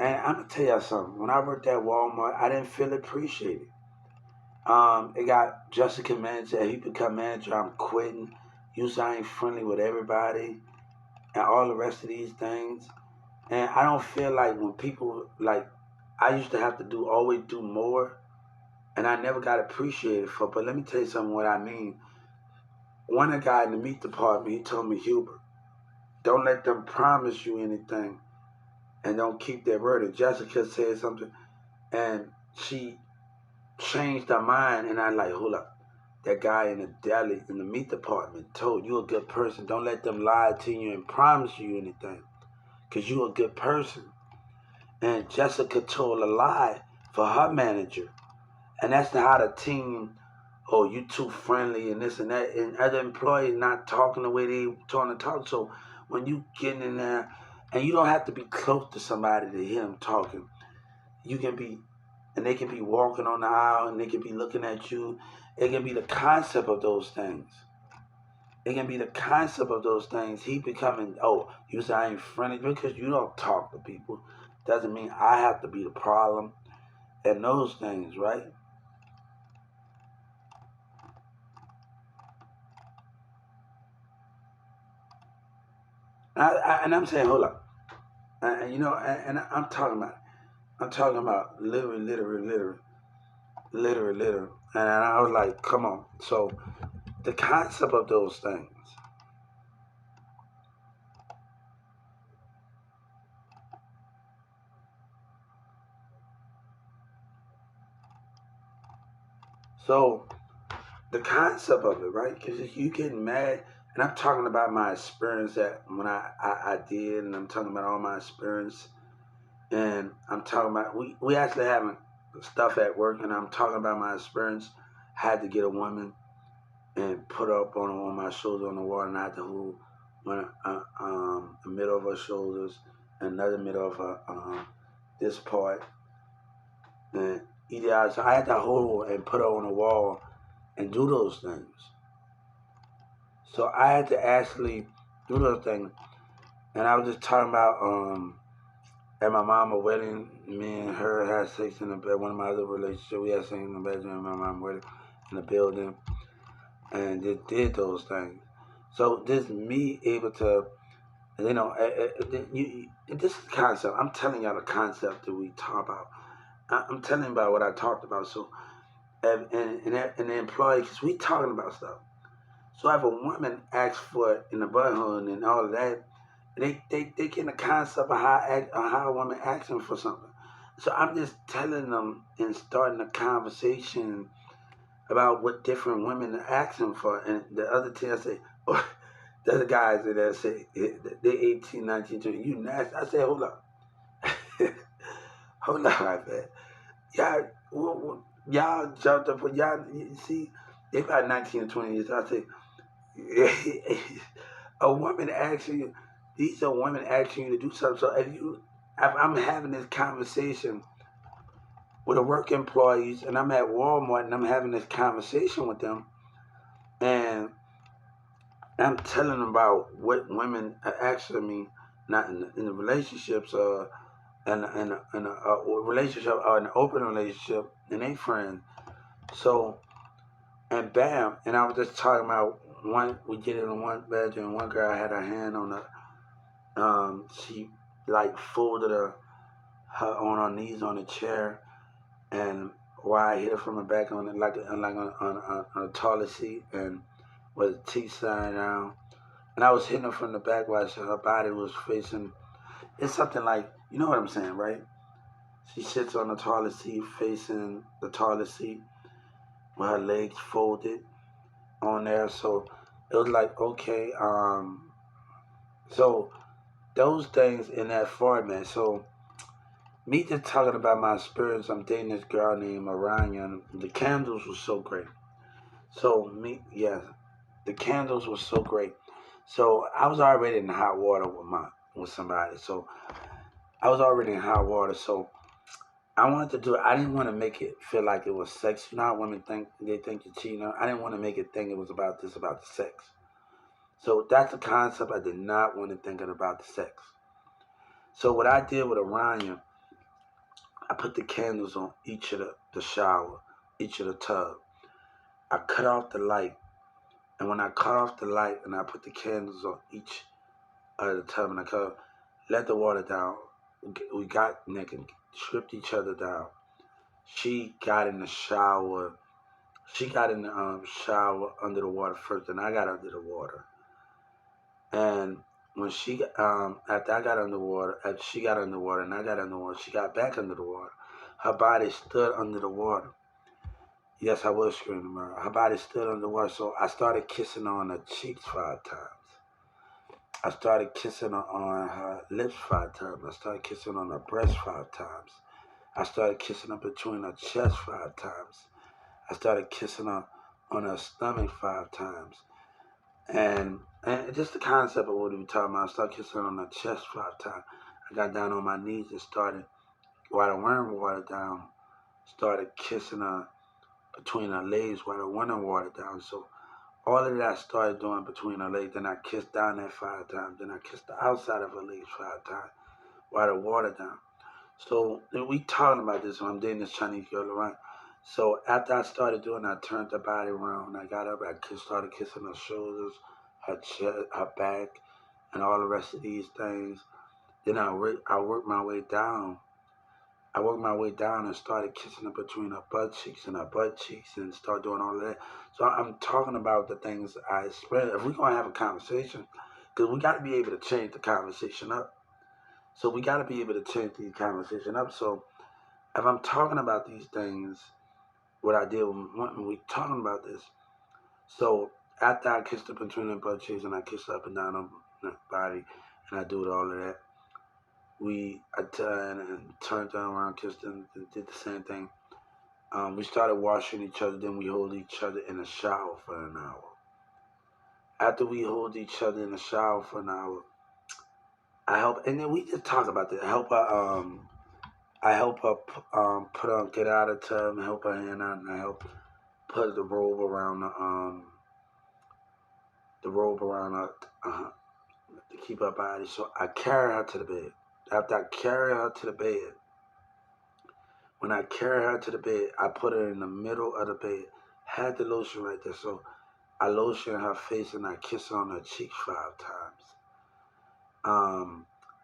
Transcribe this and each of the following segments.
And I'm gonna tell y'all something. When I worked at Walmart, I didn't feel appreciated. It got Jessica manager. He become manager. I'm quitting. Usually I ain't friendly with everybody and all the rest of these things. And I don't feel like when people like I used to have to do always do more, and I never got appreciated for. But let me tell you something. What I mean. One guy in the meat department, he told me, Hubert, don't let them promise you anything and don't keep their word. And Jessica said something, and she changed her mind, and I like, hold up. That guy in the deli, in the meat department, told you a good person. Don't let them lie to you and promise you anything, because you a good person. And Jessica told a lie for her manager. And that's how the team, oh, you too friendly and this and that. And other employees not talking the way they trying to talk. So when you get in there, and you don't have to be close to somebody to hear them talking. You can be, and they can be walking on the aisle and they can be looking at you. It can be the concept of those things. It can be the concept of those things. He becoming, oh, you say I ain't friendly because you don't talk to people. Doesn't mean I have to be the problem and those things, right? And I'm saying, hold up, you know, and I'm talking about literally, and I was like, come on. So the concept of those things. So the concept of it, right? Because you getting mad, and I'm talking about my experience that when I did, and I'm talking about all my experience, and I'm talking about we actually having stuff at work, and I'm talking about my experience. I had to get a woman and put up on my shoulders on the wall, and I had to hold the middle of her shoulders, another middle of her this part, and either so I had to hold her and put her on the wall and do those things. So I had to actually do those things, and I was just talking about at my mama wedding, me and her had sex in the bed. One of my other relationships, we had sex in the bedroom at my mama wedding in the building, and just did those things. So this me able to, you know, this is concept. I'm telling y'all the concept that we talk about. I'm telling you about what I talked about. So and the employee, because we talking about stuff. So if a woman asks for it in the butthole and all of that, they get the concept of how a woman asking for something. So I'm just telling them and starting a conversation about what different women are asking for. And the other thing I say, oh, the other guys that say they 18, 19, 20, you nasty. I say, hold up. Hold up, I said. Y'all jumped up, but y'all, you see, they about 19 or 20 years. I say, a woman asking you, these are women asking you to do something. So if I'm having this conversation with a work employees, and I'm at Walmart and I'm having this conversation with them, and I'm telling them about what women are asking me, not in the relationships, in a relationship or an open relationship, and they friends. So and bam, and I was just talking about one. We get in one bedroom. One girl had her hand on the she like folded her on her knees on a chair, and while I hit her from the back on it like on a toilet seat, and with a T sign down, and I was hitting her from the back while her body was facing. It's something like, you know what I'm saying, right? She sits on the toilet seat facing the toilet seat with her legs folded on there. So it was like, okay, so those things in that format. So me just talking about my experience, I'm dating this girl named Orion. The candles were so great. So the candles were so great. So I was already in hot water with somebody. So I was already in hot water. So I wanted to do it. I didn't want to make it feel like it was sex. You know how women think you're cheating. I didn't want to make it think it was about the sex. So that's the concept. I did not want to think about the sex. So what I did with Orion, I put the candles on each of the shower, each of the tub. I cut off the light. And when I cut off the light and I put the candles on each of the tub and I let the water down, we got naked, stripped each other down. She got in the shower. She got in the shower under the water first, and I got under the water. And when after I got underwater, after she got underwater and I got underwater, she got back under the water. Her body stood under the water. Yes, I was screaming her. Her body stood under the water, so I started kissing her on her cheeks 5 times. I started kissing her on her lips 5 times. I started kissing on her breast 5 times. I started kissing her between her chest 5 times. I started kissing her on her stomach 5 times. And just the concept of what we were talking about, I started kissing her on her chest 5 times. I got down on my knees and started, while the worm water down, started kissing her between her legs while the running water down. So all of that I started doing between her legs. Then I kissed down there 5 times. Then I kissed the outside of her legs 5 times while the water down. So we talking about this when I'm dating this Chinese girl around. So after I started doing that, I turned her body around. I got up, I started kissing her shoulders, her chest, her back, and all the rest of these things. Then I worked my way down. I worked my way down and started kissing her between her butt cheeks and start doing all of that. So I'm talking about the things I experienced. If we're going to have a conversation, because we got to be able to change the conversation up. So we got to be able to change the conversation up. So if I'm talking about these things, what I did when we talking about this. So after I kissed her between her butt cheeks and I kissed her up and down on her body and I do all of that, I turned her around, kissed her, and did the same thing. We started washing each other, then we hold each other in the shower for an hour. After we hold each other in the shower for an hour, and then we just talk about that. I help her get out of the tub and help her hand out, and I help put the robe around her to keep her body. So I carry her to the bed. After I carry her to the bed, when I carry her to the bed, I put her in the middle of the bed. Had the lotion right there, so I lotion her face and I kiss her on her cheeks 5 times.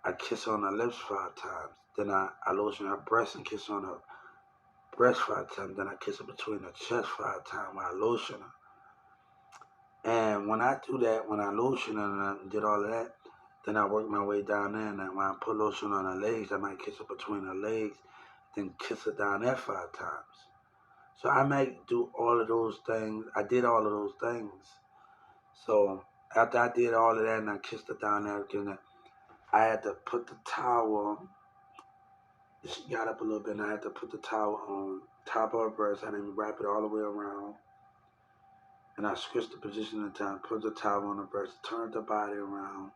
I kiss her on her lips 5 times. Then I lotion her breast and kiss her on her breast 5 times. Then I kiss her between her chest 5 times while I lotion her. And when I do that, when I lotion her and I did all of that, then I work my way down there. And when I put lotion on her legs, I might kiss her between her legs, then kiss her down there 5 times. So I might do all of those things. I did all of those things. So after I did all of that and I kissed her down there, I had to put the towel. She got up a little bit and I had to put the towel on top of her breast. I didn't wrap it all the way around. And I switched the position of the towel, put the towel on her breast, turned the body around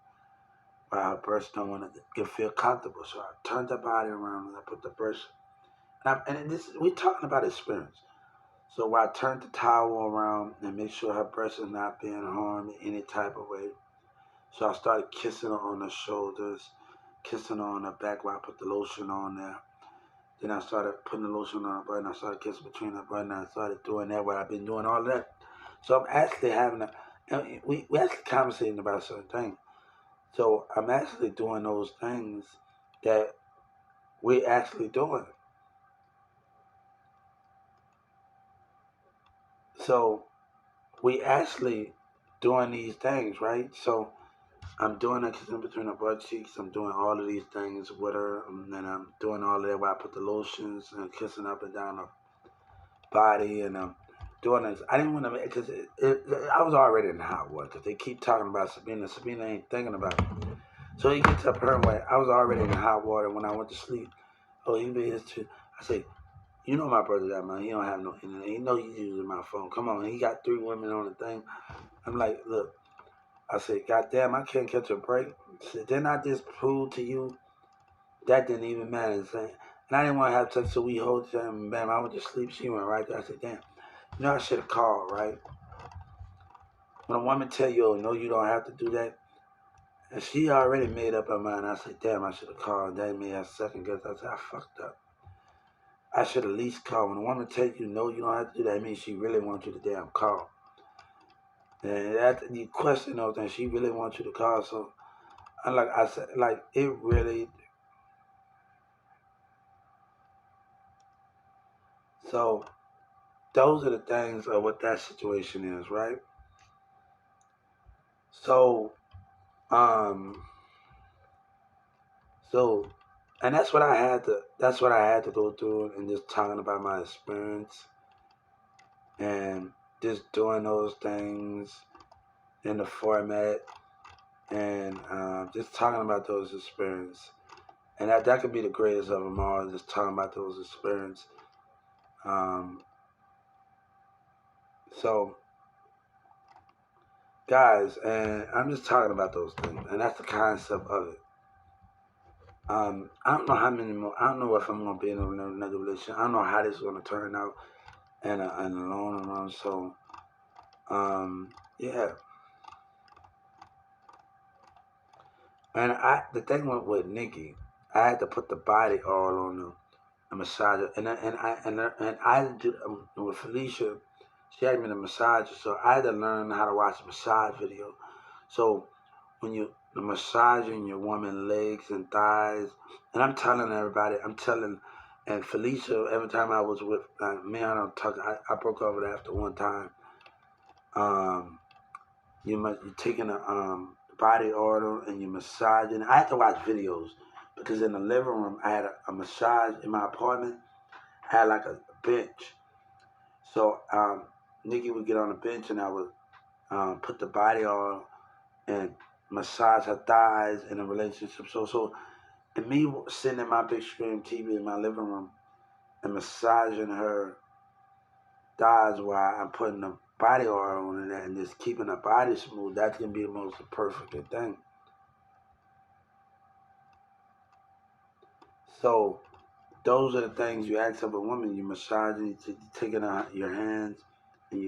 while her breast don't want to feel comfortable. So I turned the body around and I put the breast. We're talking about experience. So while I turned the towel around and make sure her breast is not being harmed in any type of way. So I started kissing her on her shoulders, kissing her on her back while I put the lotion on there. Then I started putting the lotion on her butt and I started kissing between her butt and I started doing that while I've been doing all that. So I'm actually we actually conversating about certain things. So I'm actually doing those things that we're actually doing. So we actually doing these things, right? So I'm doing that kissing between her butt cheeks. I'm doing all of these things with her, and then I'm doing all of that while I put the lotions and kissing up and down her body, and I'm doing this. I didn't want to, because I was already in the hot water, because they keep talking about Sabina. Sabina ain't thinking about it. So he gets up her way. I was already in the hot water when I went to sleep. Oh, he made his too. I say, you know my brother that man. He don't have no internet. He know he's using my phone. Come on, he got 3 women on the thing. I'm like, look. I said, God damn, I can't catch a break. I said, didn't I just prove to you that didn't even matter? And I didn't want to have sex, so we hold each other, and bam, I went to sleep. She went right there. I said, damn, you know I should have called, right? When a woman tell you, oh, no, you don't have to do that, and she already made up her mind. I said, damn, I should have called. That made her second guess. I said, I fucked up. I should at least call. When a woman tells you no, you don't have to do that, it means she really wants you to damn call. And that you question those things, she really wants you to call. So, and like I said, like it really. So those are the things of what that situation is, right? So, um, so, and that's what I had to. That's what I had to go through, and just talking about my experience, and just doing those things in the format, and just talking about those experiences. And that could be the greatest of them all. Just talking about those experiences. Um, so, guys, and I'm just talking about those things, and that's the concept of it. I don't know how many more. I don't know if I'm gonna be in another relationship. I don't know how this is gonna turn out in the long run. So, yeah. And the thing with Nikki, I had to put the body all on the massager, and I did with Felicia. She had me the massager, so I had to learn how to watch a massage video. So when you the massaging your woman legs and thighs, and I'm telling everybody, and Felicia, every time I was with me, I don't talk. I broke up with her after one time. Um, you're taking a body oil and you're massaging. I had to watch videos because in the living room I had a massage in my apartment. I had like a bench, so Nikki would get on the bench and I would put the body oil and massage her thighs in a relationship. So and me sitting in my big screen TV in my living room and massaging her thighs while I'm putting the body oil on it and just keeping her body smooth, that's gonna be the most perfect thing. So those are the things you ask of a woman. You massaging, you taking out your hands, and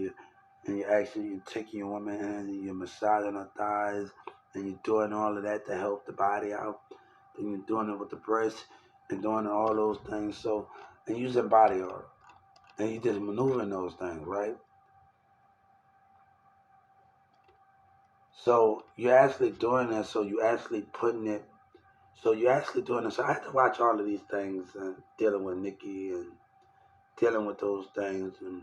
you're taking your woman's hands and you're massaging her thighs, and you're doing all of that to help the body out. And you're doing it with the breast and doing all those things. So and using body oil, and you just maneuvering those things, right? So you're actually doing that. So you actually putting it. So you're actually doing it. So I had to watch all of these things and dealing with Nikki and dealing with those things and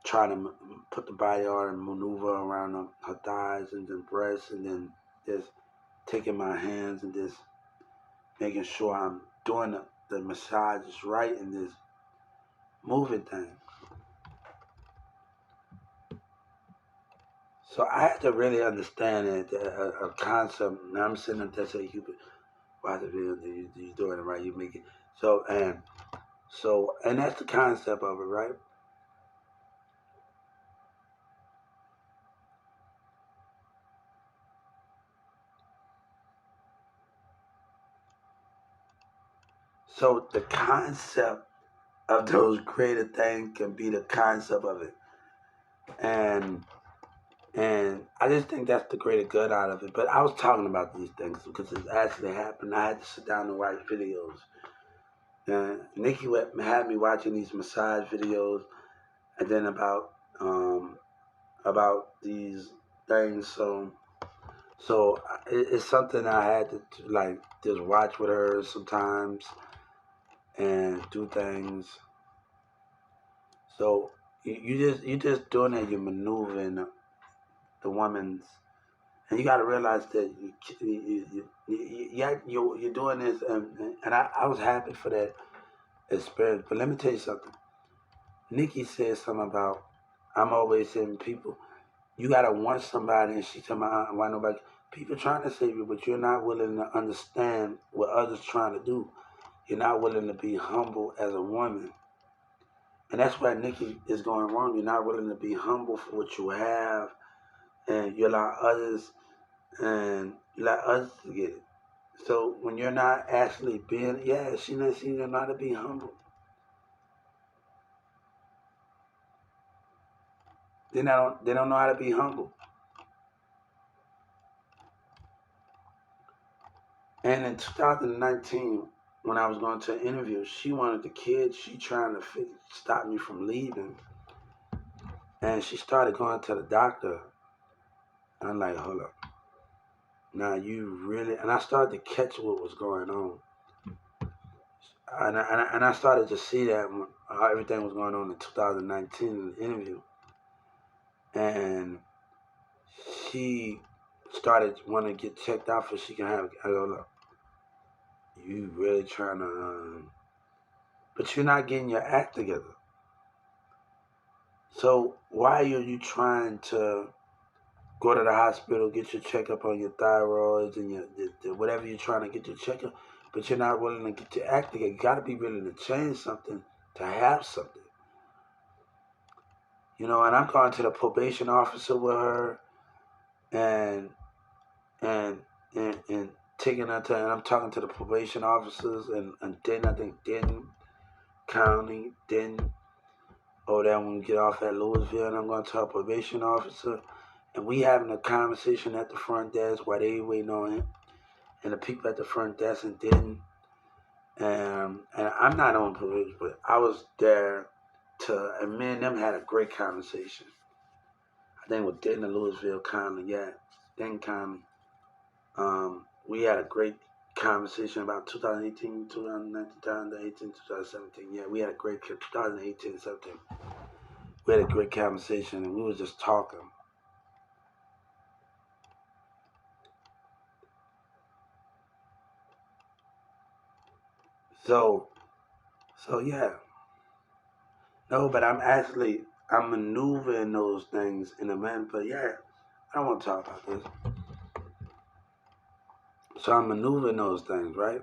trying to put the body on and maneuver around her thighs and then breasts and then just taking my hands and just making sure I'm doing the massages right and just moving things. So I had to really understand it, a concept. Now I'm sitting up there saying, you watch the video, you're doing it right, you make it. And that's the concept of it, right? So the concept of those greater things can be the concept of it. And I just think that's the greater good out of it. But I was talking about these things because it actually happened. I had to sit down and watch videos. And Nikki had me watching these massage videos, and then about these things. So it's something I had to like just watch with her sometimes and do things. So you just doing that. You're maneuvering the woman's. And you got to realize that you're doing this, and I was happy for that experience. But let me tell you something. Nikki said something about, I'm always saying people, you got to want somebody, and she told me, why nobody, people trying to save you, but you're not willing to understand what others trying to do. You're not willing to be humble as a woman. And that's where Nikki is going wrong. You're not willing to be humble for what you have, and you allow others and you let others to get it. So when you're not actually being, yeah, she doesn't know how to be humble. They don't know how to be humble. And in 2019, when I was going to an interview, she wanted the kids. She trying to stop me from leaving. And she started going to the doctor. I'm like, hold up. Now you really, and I started to catch what was going on. And I started to see that when, how everything was going on in 2019 in the interview. And she started wanting to get checked out so she can have, I go, look, you really trying to, but you're not getting your act together. So why are you trying to go to the hospital, get your checkup on your thyroids and your whatever you're trying to get your checkup, but you're not willing to get your act together? You got to be willing to change something to have something. You know, and I'm going to the probation officer with her, and and and taking her to, and I'm talking to the probation officers, and Denton, I think Denton County, Denton, over there when we get off at Louisville, and I'm going to our probation officer, and we having a conversation at the front desk while they waiting on him, and the people at the front desk and Denton, and I'm not on probation, but I was there to, and me and them had a great conversation. I think with Denton and Louisville County, yeah, Denton County. We had a great conversation about 2018, 2019, 2018, 2017. Yeah, we had a great 2018, 17. We had a great conversation, and we was just talking. So, so yeah. No, but I'm maneuvering those things in a manner. But yeah, I don't want to talk about this. So I'm maneuvering those things, right?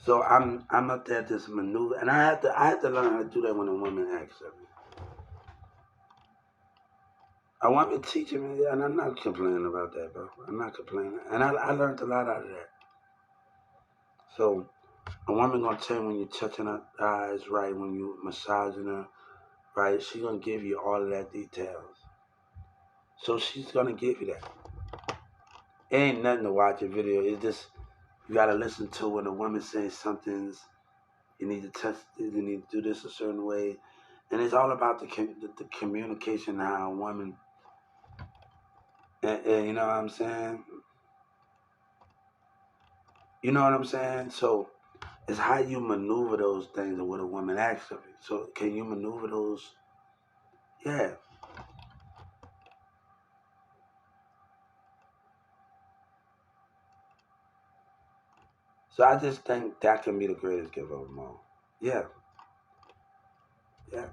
So I'm up there just maneuver, and I had to learn how to do that when a woman asks of me. I want me teaching me, and I'm not complaining about that, bro. I'm not complaining, and I learned a lot out of that. So a woman gonna tell you when you're touching her eyes, right? When you massaging her, right? She gonna give you all of that details. So she's gonna give you that. It ain't nothing to watch a video. It's just you gotta listen to when a woman says something's. You need to touch this. You need to do this a certain way, and it's all about the communication. How a woman, and you know what I'm saying. You know what I'm saying. So it's how you maneuver those things and what a woman asks of you. So can you maneuver those? Yeah. So I just think that can be the greatest gift of them all. Yeah. Yeah.